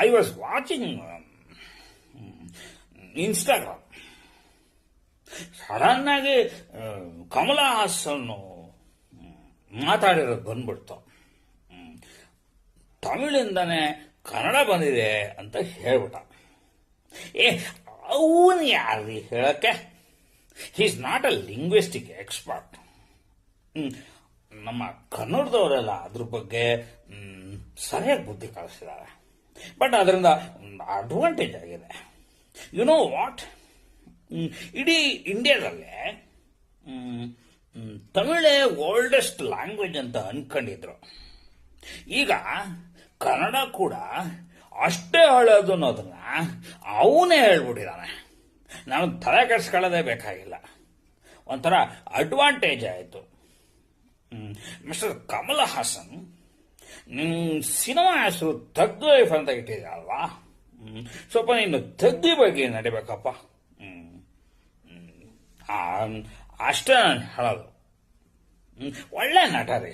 I was watching Instagram. Sudden ಆಗಿ ಕಮಲಾ ಹಾಸನ್ ಮಾತಾಡಿರೋದು ಬಂದ್ಬಿಡ್ತು. ತಮಿಳಿಂದನೇ ಕನ್ನಡ ಬಂದಿದೆ ಅಂತ ಹೇಳ್ಬಿಟ್ಟ. ಅವನು ಯಾರು ಹೇಳಕ್ಕೆ? He is not a linguistic expert. ನಮ್ಮ ಕನ್ನಡದವರೆಲ್ಲ ಅದ್ರ ಬಗ್ಗೆ ಸರಿಯಾಗಿ ಬುದ್ಧಿ ಕಳಿಸಿದ್ದಾರೆ. ಬಟ್ ಅದರಿಂದ ಅಡ್ವಾಂಟೇಜ್ ಆಗಿದೆ. ಯು ನೋ ವಾಟ್, ಇಡೀ ಇಂಡಿಯಾದಲ್ಲೇ ತಮಿಳೇ ಓಲ್ಡೆಸ್ಟ್ ಲ್ಯಾಂಗ್ವೇಜ್ ಅಂತ ಅನ್ಕೊಂಡಿದ್ರು. ಈಗ ಕನ್ನಡ ಕೂಡ ಅಷ್ಟೇ ಹಳೇದು ಅನ್ನೋದನ್ನ ಅವನೇ ಹೇಳ್ಬಿಟ್ಟಿದ್ದಾನೆ. ನಾನು ತಲೆ ಕೆಡಿಸ್ಕೊಳ್ಳೋದೇ ಬೇಕಾಗಿಲ್ಲ. ಒಂಥರ ಅಡ್ವಾಂಟೇಜ್ ಆಯಿತು. ಮಿಸ್ಟರ್ ಕಮಲ್ ಹಾಸನ್, ಸಿನಿಮಾ ಹೆಸರು ಥಗ್ ಲೈಫ್ ಅಂತ ಇಟ್ಟಿದೆ ಅಲ್ವಾ? ಸ್ವಲ್ಪ ನೀನು ಥಗ್ಗಿ ಬಗ್ಗೆ ನಡಿಬೇಕಪ್ಪ. ಅಷ್ಟೇ ನಾನು ಹೇಳೋದು. ಒಳ್ಳೆ ನಟ ರೀ.